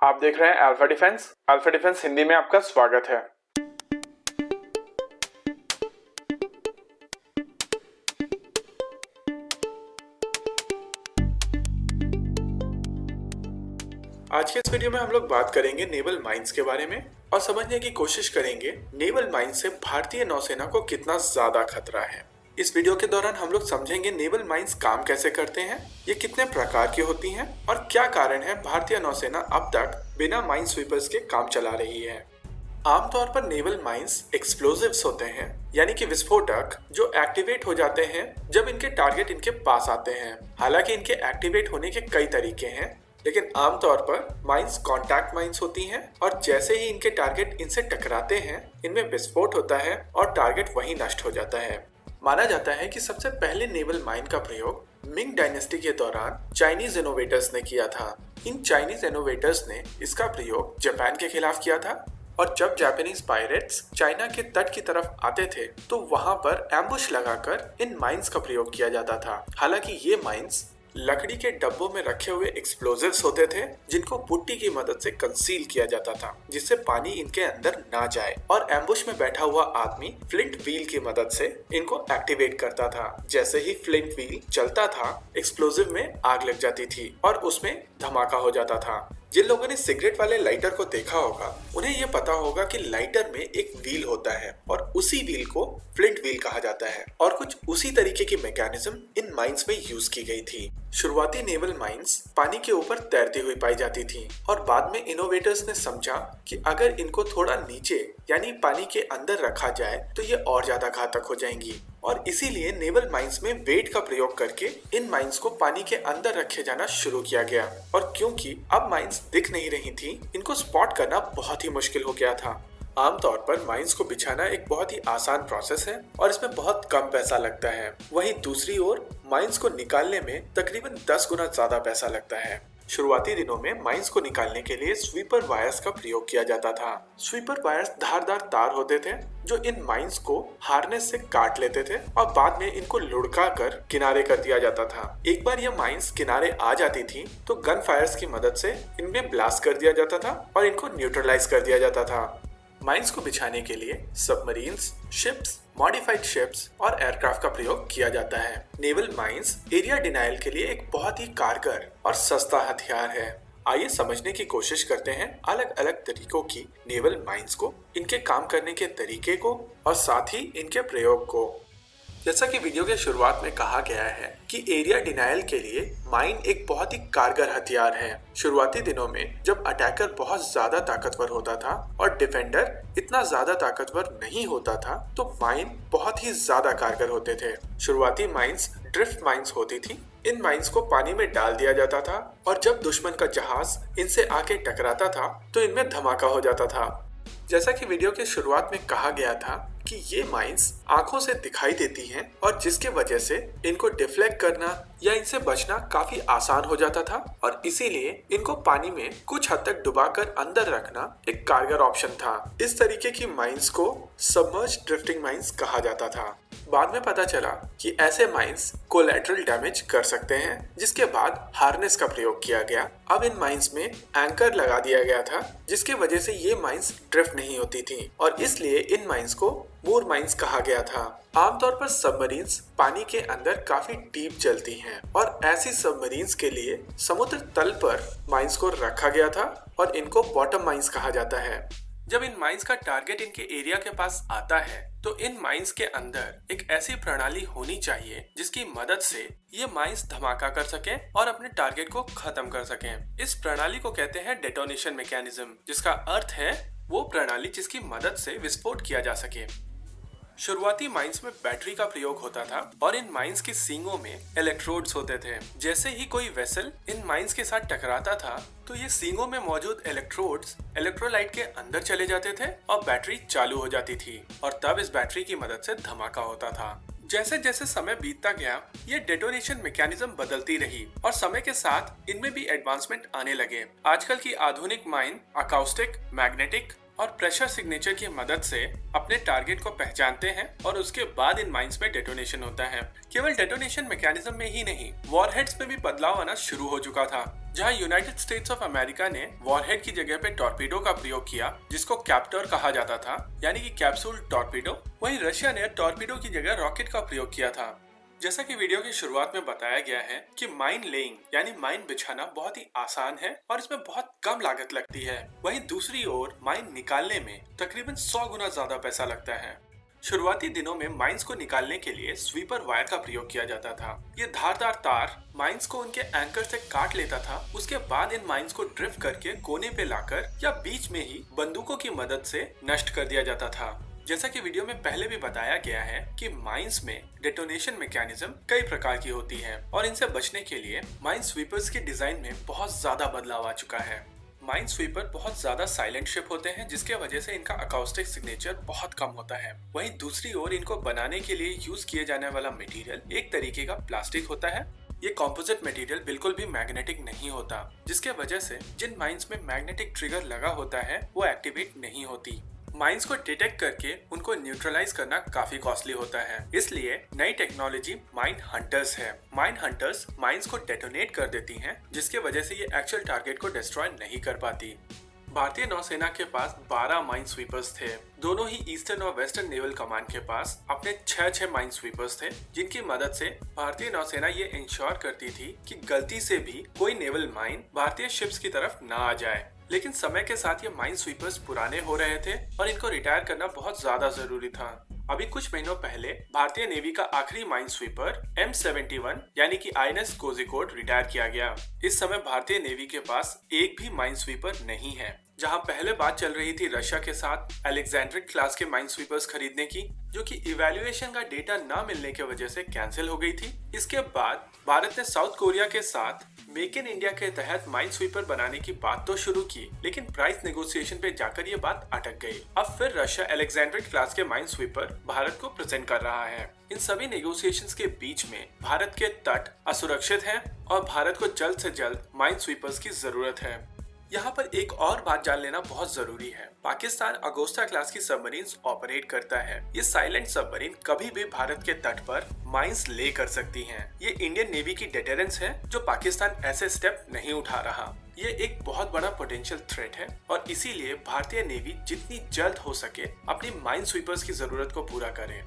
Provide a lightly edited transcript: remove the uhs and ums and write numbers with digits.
आप देख रहे हैं alpha defence. Alpha defence Hindi में आपका स्वागत है। आज के इस वीडियो में हम लोग बात करेंगे नेवल माइंस के बारे में और समझने की कोशिश करेंगे नेवल माइंस से भारतीय नौसेना को कितना ज्यादा खतरा है। इस वीडियो के दौरान हम लोग समझेंगे नेवल माइंस काम कैसे करते हैं, ये कितने प्रकार की होती हैं और क्या कारण है भारतीय नौसेना अब तक बिना माइन स्वीपर्स के काम चला रही है। आमतौर पर नेवल माइंस एक्सप्लोजिव्स होते हैं, यानी कि विस्फोटक जो एक्टिवेट हो जाते हैं जब इनके टारगेट इनके पास आते हैं। हालांकि इनके एक्टिवेट होने के कई तरीके हैं, लेकिन आमतौर पर माइंस कॉन्टैक्ट माइंस होती हैं और जैसे ही इनके टारगेट इनसे टकराते हैं इनमें विस्फोट होता है और टारगेट वहीं नष्ट हो जाता है। माना जाता है कि सबसे पहले नेवल माइन का प्रयोग मिंग डायनेस्टी के दौरान चाइनीज इनोवेटर्स ने किया था। इन चाइनीज इनोवेटर्स ने इसका प्रयोग जापान के खिलाफ किया था और जब जापानीज पायरेट्स चाइना के तट की तरफ आते थे तो वहां पर एम्बुश लगाकर इन माइंस का प्रयोग किया जाता था। हालांकि ये माइंस लकड़ी के डब्बों में रखे हुए एक्सप्लोजिव्स होते थे जिनको पुट्टी की मदद से कंसील किया जाता था जिससे पानी इनके अंदर ना जाए, और एम्बुश में बैठा हुआ आदमी फ्लिंट व्हील की मदद से इनको एक्टिवेट करता था। जैसे ही फ्लिंट व्हील चलता था एक्सप्लोजिव में आग लग जाती थी और उसमें धमाका हो जाता था। जिन लोगों ने सिगरेट वाले लाइटर को देखा होगा उन्हें ये पता होगा कि लाइटर में एक व्हील होता है और उसी व्हील को फ्लिंट व्हील कहा जाता है, और कुछ उसी तरीके की मैकेनिज्म इन माइंस में यूज की गई थी। शुरुआती नेवल माइंस पानी के ऊपर तैरती हुई पाई जाती थी और बाद में इनोवेटर्स ने समझा कि अगर इनको थोड़ा नीचे यानी पानी के अंदर रखा जाए तो ये और ज्यादा घातक हो जाएंगी, और इसीलिए नेवल माइंस में वेट का प्रयोग करके इन माइंस को पानी के अंदर रखे जाना शुरू किया गया। और क्योंकि अब माइंस दिख नहीं रही थी, इनको स्पॉट करना बहुत ही मुश्किल हो गया था। आमतौर पर माइंस को बिछाना एक बहुत ही आसान प्रोसेस है और इसमें बहुत कम पैसा लगता है। वहीं दूसरी ओर माइंस को निकालने में तकरीबन 10 गुना ज्यादा पैसा लगता है। शुरुआती दिनों में माइंस को निकालने के लिए स्वीपर वायर्स का प्रयोग किया जाता था। स्वीपर वायर्स धारदार तार होते थे जो इन माइंस को हार्नेस से काट लेते थे और बाद में इनको लुढ़का कर किनारे कर दिया जाता था। एक बार ये माइंस किनारे आ जाती थी तो गन फायर्स की मदद से इनमें ब्लास्ट कर दिया जाता था और इनको न्यूट्रलाइज कर दिया जाता था। माइंस को बिछाने के लिए सबमरीन्स, शिप्स, मॉडिफाइड शिप्स और एयरक्राफ्ट का प्रयोग किया जाता है। नेवल माइंस एरिया डिनायल के लिए एक बहुत ही कारगर और सस्ता हथियार है। आइए समझने की कोशिश करते हैं अलग अलग तरीकों की नेवल माइंस को, इनके काम करने के तरीके को और साथ ही इनके प्रयोग को। जैसा कि वीडियो के शुरुआत में कहा गया है कि एरिया डिनायल के लिए माइन एक बहुत ही कारगर हथियार है। शुरुआती दिनों में जब अटैकर बहुत ज्यादा ताकतवर होता था और डिफेंडर इतना ज्यादा ताकतवर नहीं होता था तो माइन बहुत ही ज्यादा कारगर होते थे। शुरुआती माइंस ड्रिफ्ट माइंस होती थी। इन माइंस को पानी में डाल दिया जाता था और जब दुश्मन का जहाज इनसे आके टकराता था तो इनमें धमाका हो जाता था। जैसा कि वीडियो के शुरुआत में कहा गया था कि ये माइंस आंखों से दिखाई देती हैं और जिसके वजह से इनको डिफ्लेक्ट करना या इनसे बचना काफी आसान हो जाता था, और इसीलिए इनको पानी में कुछ हद तक डुबाकर अंदर रखना एक कारगर ऑप्शन था। इस तरीके की माइंस को सबमर्ज ड्रिफ्टिंग माइंस कहा जाता था। बाद में पता चला कि ऐसे माइंस कोलैटरल डैमेज कर सकते हैं, जिसके बाद हार्नेस का प्रयोग किया गया। अब इन माइंस में एंकर लगा दिया गया था जिसके वजह से ये माइंस ड्रिफ्ट नहीं होती थी और इसलिए इन माइंस को मूर माइंस कहा गया था। आमतौर पर सबमरीन्स पानी के अंदर काफी डीप चलती हैं और ऐसी सबमरीन्स के लिए समुद्र तल पर माइंस को रखा गया था और इनको बॉटम माइंस कहा जाता है। जब इन माइंस का टारगेट इनके एरिया के पास आता है तो इन माइंस के अंदर एक ऐसी प्रणाली होनी चाहिए जिसकी मदद से ये माइंस धमाका कर सके और अपने टारगेट को खत्म कर सके। इस प्रणाली को कहते हैं डेटोनेशन मैकेनिज्म, जिसका अर्थ है वो प्रणाली जिसकी मदद से विस्फोट किया जा सके। शुरुआती माइंस में बैटरी का प्रयोग होता था और इन माइंस की सींगों में इलेक्ट्रोड्स होते थे। जैसे ही कोई वेसल इन माइंस के साथ टकराता था तो ये सींगों में मौजूद इलेक्ट्रोड्स इलेक्ट्रोलाइट के अंदर चले जाते थे और बैटरी चालू हो जाती थी, और तब इस बैटरी की मदद से धमाका होता था। जैसे जैसे समय बीतता गया ये डेटोनेशन मैकेनिज्म बदलती रही और समय के साथ इनमें भी एडवांसमेंट आने लगे। आजकल की आधुनिक माइन अकाउस्टिक, मैग्नेटिक और प्रेशर सिग्नेचर की मदद से अपने टारगेट को पहचानते हैं और उसके बाद इन माइंस में डेटोनेशन होता है। केवल डेटोनेशन मैकेनिज्म में ही नहीं, वॉरहेड्स में भी बदलाव आना शुरू हो चुका था। जहां यूनाइटेड स्टेट्स ऑफ अमेरिका ने वॉरहेड की जगह पे टॉर्पीडो का प्रयोग किया, जिसको कैप्टर कहा जाता था, यानी कि कैप्सूल टॉर्पीडो, वहीं रशिया ने टॉर्पीडो की जगह रॉकेट का प्रयोग किया था। जैसा कि वीडियो की शुरुआत में बताया गया है कि माइन लेइंग यानी माइन बिछाना बहुत ही आसान है और इसमें बहुत कम लागत लगती है। वहीं दूसरी ओर माइन निकालने में तकरीबन 100 गुना ज्यादा पैसा लगता है। शुरुआती दिनों में माइंस को निकालने के लिए स्वीपर वायर का प्रयोग किया जाता था। ये धारदार तार माइंस को उनके एंकर से काट लेता था। उसके बाद इन माइंस को ड्रिफ्ट करके कोने पे लाकर या बीच में ही बंदूकों की मदद से नष्ट कर दिया जाता था। जैसा कि वीडियो में पहले भी बताया गया है कि माइंस में डेटोनेशन मैकेनिज्म कई प्रकार की होती है और इनसे बचने के लिए माइन स्वीपर्स की डिजाइन में बहुत ज्यादा बदलाव आ चुका है। माइन स्वीपर बहुत ज्यादा साइलेंट शिप होते हैं, जिसके वजह से इनका अकाउस्टिक सिग्नेचर बहुत कम होता है। वहीं दूसरी ओर इनको बनाने के लिए यूज किए जाने वाला मटेरियल एक तरीके का प्लास्टिक होता है। ये कॉम्पोजिट मटेरियल बिल्कुल भी मैग्नेटिक नहीं होता, जिसके वजह से जिन माइंस में मैग्नेटिक ट्रिगर लगा होता है वो एक्टिवेट नहीं होती। माइंस को डिटेक्ट करके उनको न्यूट्रलाइज करना काफी कॉस्टली होता है, इसलिए नई टेक्नोलॉजी माइन हंटर्स है। माइन हंटर्स माइंस को डेटोनेट कर देती हैं, जिसके वजह से ये एक्चुअल टारगेट को डिस्ट्रॉय नहीं कर पाती। भारतीय नौसेना के पास 12 माइन स्वीपर्स थे। दोनों ही ईस्टर्न और वेस्टर्न नेवल कमांड के पास अपने 6 माइन स्वीपर्स थे, जिनकी मदद से भारतीय नौसेना ये इंश्योर करती थी कि गलती से भी कोई नेवल माइन भारतीय शिप्स की तरफ न आ जाए। लेकिन समय के साथ ये माइन स्वीपर्स पुराने हो रहे थे और इनको रिटायर करना बहुत ज्यादा जरूरी था। अभी कुछ महीनों पहले भारतीय नेवी का आखिरी माइन स्वीपर M71 यानी कि INS कोझिकोड रिटायर किया गया। इस समय भारतीय नेवी के पास एक भी माइन स्वीपर नहीं है। जहां पहले बात चल रही थी रशिया के साथ अलेक्जेंड्रिक क्लास के माइन स्वीपर्स खरीदने की, जो कि इवैल्यूएशन का डेटा न मिलने की वजह से कैंसिल हो गई थी। इसके बाद भारत ने साउथ कोरिया के साथ मेक इन इंडिया के तहत माइन स्वीपर बनाने की बात तो शुरू की, लेकिन प्राइस नेगोशिएशन पे जाकर ये बात अटक गई। अब फिर रशिया अलेक्जेंड्रिक क्लास के माइन स्वीपर भारत को प्रेजेंट कर रहा है। इन सभी नेगोशिएशंस के बीच में भारत के तट असुरक्षित हैं और भारत को जल्द से जल्द माइन स्वीपर्स की जरूरत है। यहाँ पर एक और बात जान लेना बहुत जरूरी है। पाकिस्तान अगोस्ता क्लास की सबमरीन्स ऑपरेट करता है। ये साइलेंट सबमरीन कभी भी भारत के तट पर माइंस ले कर सकती हैं। ये इंडियन नेवी की डेटरेंस है, जो पाकिस्तान ऐसे स्टेप नहीं उठा रहा। ये एक बहुत बड़ा पोटेंशियल थ्रेट है और इसीलिए भारतीय नेवी जितनी जल्द हो सके अपनी माइन स्वीपर्स की जरूरत को पूरा करे।